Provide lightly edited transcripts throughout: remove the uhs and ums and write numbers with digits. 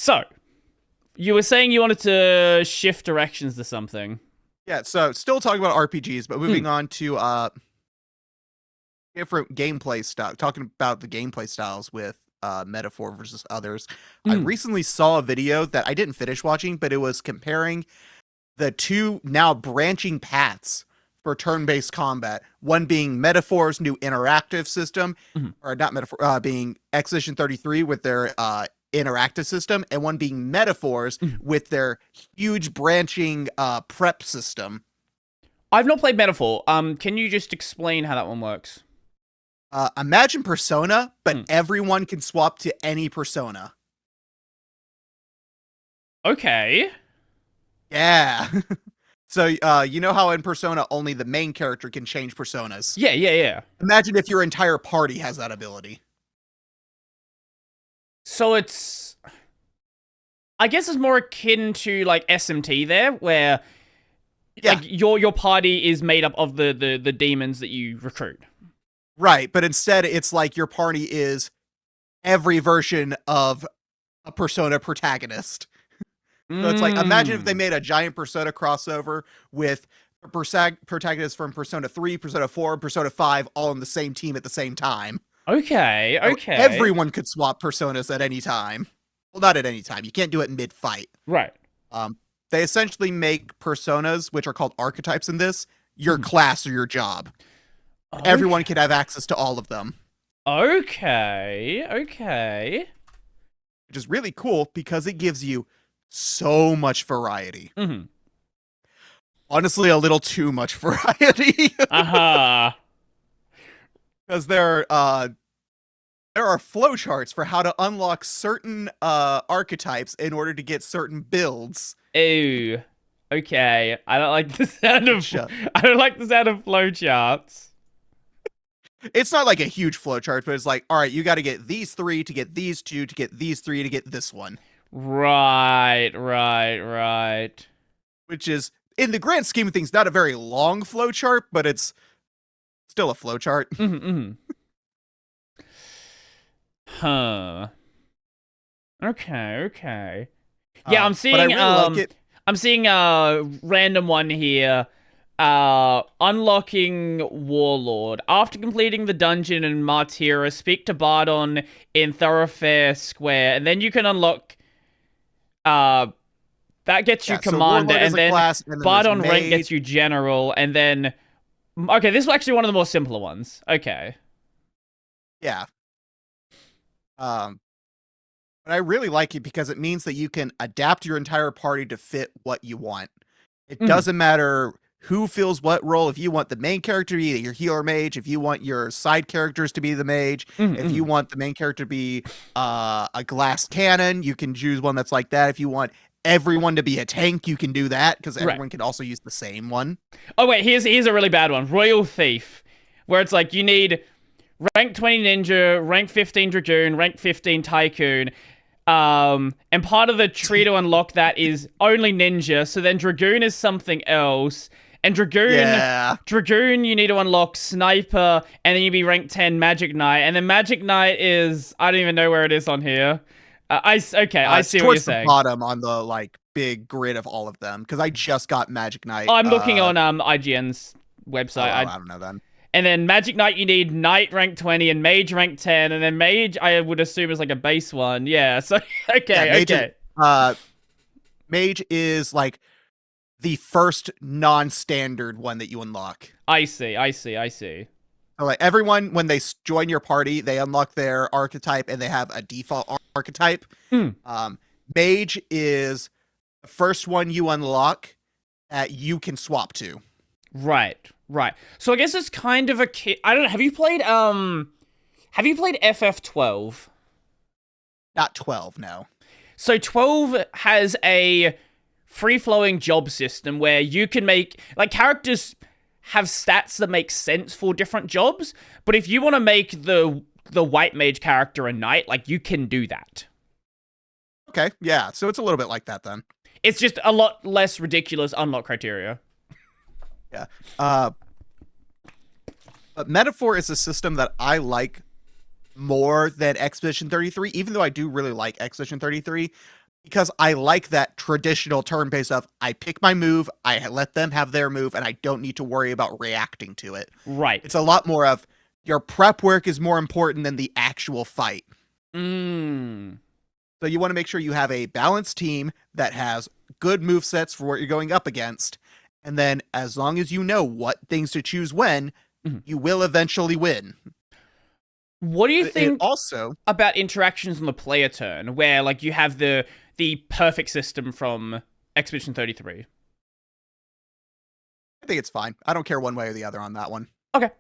So, you were saying you wanted to shift directions to something. Yeah, so still talking about RPGs, but moving on to different gameplay style. Talking about the gameplay styles with Metaphor versus others. I recently saw a video that I didn't finish watching, but it was comparing the two now branching paths for turn-based combat. One being Metaphor's new interactive system, or not Metaphor, being Expedition 33 with their interactive system, and one being Metaphors with their huge branching prep system. I've not played Metaphor. Can you just explain how that one works? Imagine Persona, but everyone can swap to any Persona. Okay. Yeah. So, you know how in Persona only the main character can change personas? Yeah. Imagine if your entire party has that ability. So it's... I guess it's more akin to, like, SMT there, where like, your party is made up of the demons that you recruit. Right, but instead it's like your party is every version of a Persona protagonist. So it's like, imagine if they made a giant Persona crossover with protagonists from Persona 3, Persona 4, Persona 5 all on the same team at the same time. Okay. So everyone could swap Personas at any time. Well, not at any time. You can't do it mid-fight. Right. They essentially make Personas, which are called Archetypes in this, your class or your job. Okay. Everyone can have access to all of them. Okay. Which is really cool because it gives you so much variety. Honestly, a little too much variety. Because there are flowcharts for how to unlock certain archetypes in order to get certain builds. Ew. Okay. I don't like the sound of flowcharts. It's not like a huge flowchart, but it's like, all right, you got to get these 3 to get these 2 to get these 3 to get this one. Right. Which is, in the grand scheme of things, not a very long flowchart, but it's still a flowchart. Huh. Okay. Yeah, I'm seeing really like it. I'm seeing a random one here. Unlocking Warlord. After completing the dungeon in Martyra, speak to Bardon in Thoroughfare Square, and then you can unlock that gets you Commander, so and then Bardon rank Mage. gets you General, and then okay, this is actually one of the more simpler ones. Okay. Yeah. But I really like it because it means that you can adapt your entire party to fit what you want. It doesn't matter who fills what role. If you want the main character to be your healer mage, if you want your side characters to be the mage, if you want the main character to be a glass cannon, you can choose one that's like that. If you want everyone to be a tank, you can do that because everyone can also use the same one. Oh wait, here's a really bad one. Royal Thief, where it's like you need rank 20 ninja, rank 15 dragoon, rank 15 tycoon. And part of the tree to unlock that is only ninja, so then dragoon is something else. And dragoon, you need to unlock sniper, and then you'd be rank 10 magic knight, and then magic knight is, I don't even know where it is on here. I see what you're saying. Towards the bottom on the like big grid of all of them, because I just got magic knight. I'm looking on IGN's website. I don't know then. And then magic knight, you need knight rank 20 and mage rank 10, and then mage I would assume is like a base one. Yeah. So okay. Mage is like the first non-standard one that you unlock. I see. So like everyone, when they join your party, they unlock their archetype and they have a default archetype. Mage is the first one you unlock that you can swap to. Right. So I guess it's kind of a kit. I don't know. Have you played FF12? Not 12, no. So 12 has a free-flowing job system where you can make, like, characters have stats that make sense for different jobs, but if you want to make the white mage character a knight, like, you can do that. Okay, yeah, so it's a little bit like that then. It's just a lot less ridiculous unlock criteria. Yeah. But Metaphor is a system that I like more than Expedition 33, even though I do really like Expedition 33, because I like that traditional turn-based of I pick my move, I let them have their move, and I don't need to worry about reacting to it. Right. It's a lot more of your prep work is more important than the actual fight. Mm. So you want to make sure you have a balanced team that has good move sets for what you're going up against. And then as long as you know what things to choose when, you will eventually win. What do you think also about interactions on the player turn, where like you have the perfect system from Expedition 33? I think it's fine. I don't care one way or the other on that one. Okay.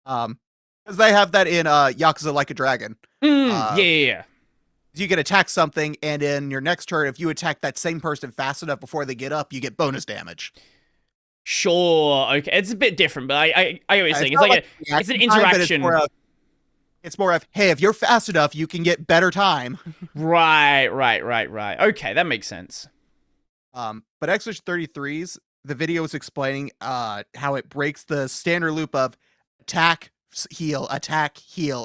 Because they have that in Yakuza Like a Dragon. Yeah. You can attack something, and in your next turn, if you attack that same person fast enough before they get up, you get bonus damage. Sure. Okay. It's a bit different, but I get what you're saying. It's like it's an interaction. It's more of, hey, if you're fast enough, you can get better time. Right. Okay, that makes sense. But Expedition 33's, the video is explaining how it breaks the standard loop of attack, heal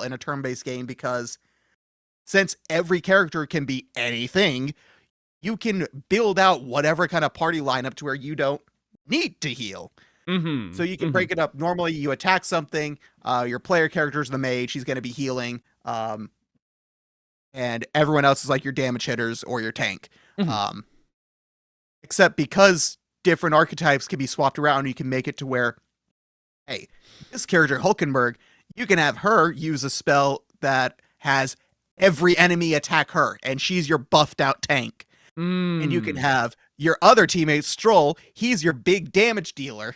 in a turn-based game, because since every character can be anything, you can build out whatever kind of party lineup to where you don't need to heal. So you can break it up. Normally, you attack something, your player character is the mage, he's going to be healing, and everyone else is like your damage hitters or your tank. Except because different archetypes can be swapped around, you can make it to where, hey, this character, Hulkenberg, you can have her use a spell that has every enemy attack her, and she's your buffed out tank. And you can have your other teammate, Stroll, he's your big damage dealer.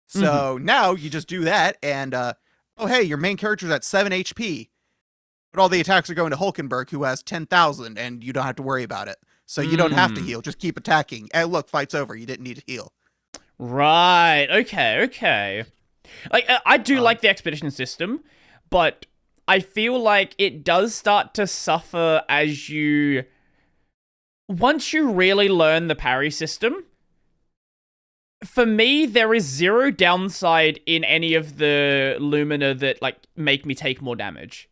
So now you just do that, and oh hey, your main character's at 7 HP, but all the attacks are going to Hulkenberg, who has 10,000, and you don't have to worry about it. So you don't have to heal, just keep attacking. And look, fight's over, you didn't need to heal. Right, okay. Like, I do like the expedition system, but I feel like it does start to suffer as you... Once you really learn the parry system, for me, there is zero downside in any of the Lumina that, like, make me take more damage.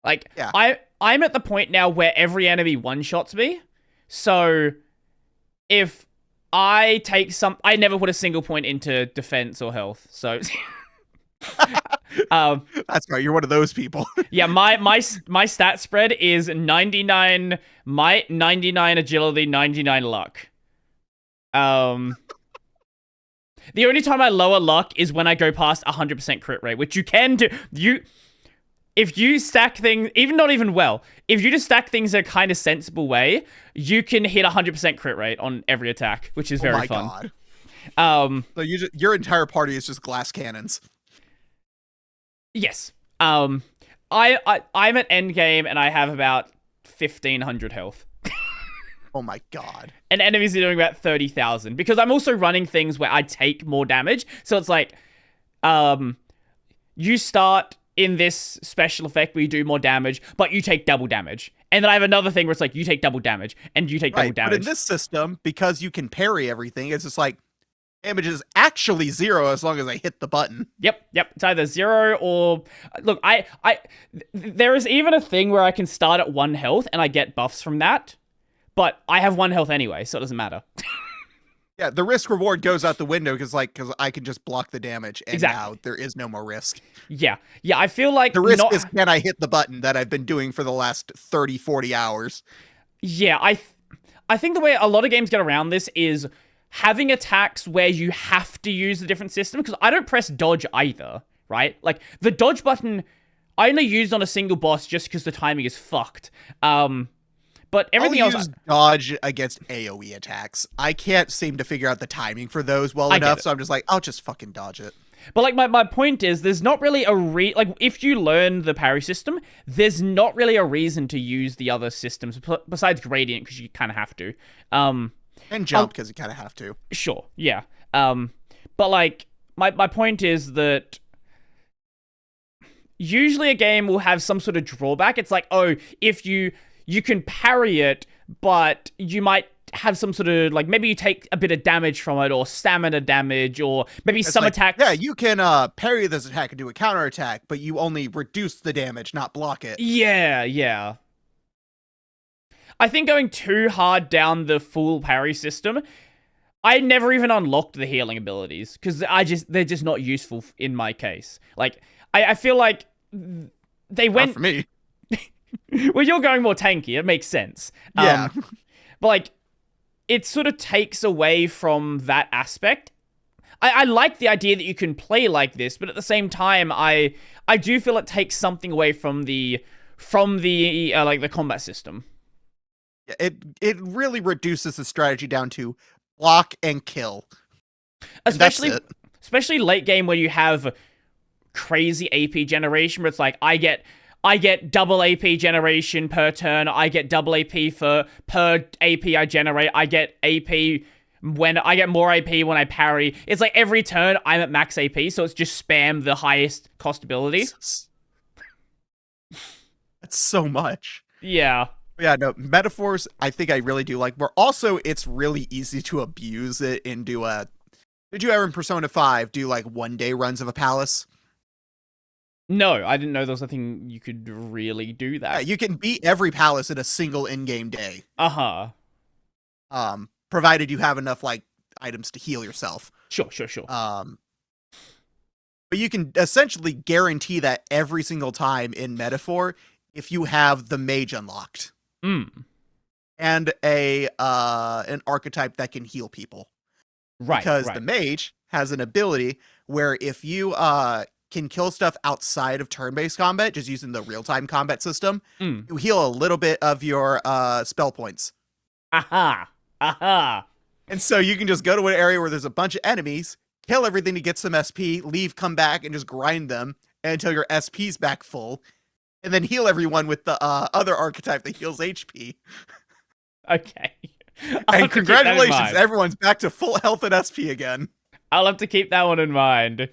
Like, yeah. I'm at the point now where every enemy one-shots me, so if I take some... I never put a single point into defense or health, so... That's right, you're one of those people. Yeah, my stat spread is 99 might, 99 agility, 99 luck. The only time I lower luck is when I go past 100% crit rate, which you can do. If you stack things, not even well, if you just stack things in a kind of sensible way, you can hit 100% crit rate on every attack, which is very fun. God. So your entire party is just glass cannons. Yes. I'm at endgame and I have about 1,500 health. Oh my god. And enemies are doing about 30,000. Because I'm also running things where I take more damage. So it's like, you start in this special effect where you do more damage, but you take double damage. And then I have another thing where it's like, you take double damage, and you take double damage. But in this system, because you can parry everything, it's just like, damage is actually 0 as long as I hit the button. Yep. It's either 0 or... Look, there is even a thing where I can start at 1 health and I get buffs from that, but I have 1 health anyway, so it doesn't matter. Yeah, the risk reward goes out the window because I can just block the damage, and now there is no more risk. Yeah, I feel like... The risk is, can I hit the button that I've been doing for the last 30, 40 hours? Yeah, I think the way a lot of games get around this is having attacks where you have to use a different system, because I don't press dodge either, right? Like, the dodge button, I only used on a single boss just because the timing is fucked. But everything else... I'll use dodge against AoE attacks. I can't seem to figure out the timing for those well enough, so I'm just like, I'll just fucking dodge it. But, like, my point is, there's not really a like, if you learn the parry system, there's not really a reason to use the other systems, besides Gradient, because you kind of have to. And jump, because you kind of have to. Sure, yeah. But, like, my point is that usually a game will have some sort of drawback. It's like, oh, if you can parry it, but you might have some sort of, like, maybe you take a bit of damage from it, or stamina damage, or maybe it's some attacks... Yeah, you can parry this attack and do a counterattack, but you only reduce the damage, not block it. Yeah. I think going too hard down the full parry system, I never even unlocked the healing abilities because they're just not useful in my case. Like I feel like they went Not for me. well, you're going more tanky. It makes sense. Yeah. But like, it sort of takes away from that aspect. I like the idea that you can play like this, but at the same time, I do feel it takes something away from the like the combat system. It really reduces the strategy down to block and kill. Especially And that's it. especially late game where you have crazy AP generation where it's like I get double AP generation per turn, I get double AP for per AP I generate, I get AP when I get more AP when I parry. It's like every turn I'm at max AP, so it's just spam the highest cost ability. That's so much. Yeah. Yeah, no, metaphors I think I really do like more. Also, it's really easy to abuse it into a did you ever in Persona 5 do like 1-day runs of a palace? No, I didn't know there was a thing you could really do Yeah, that. you can beat every palace in a single in-game day. Uh-huh. Provided you have enough like items to heal yourself. Sure. But you can essentially guarantee that every single time in Metaphor if you have the mage unlocked. And an archetype that can heal people. Right. Because the mage has an ability where if you can kill stuff outside of turn-based combat, just using the real-time combat system, you heal a little bit of your spell points. Aha. And so you can just go to an area where there's a bunch of enemies, kill everything to get some SP, leave, come back, and just grind them until your SP's back full, and then heal everyone with the other archetype that heals HP. Okay. And congratulations, everyone's back to full health and SP again. I'll have to keep that one in mind.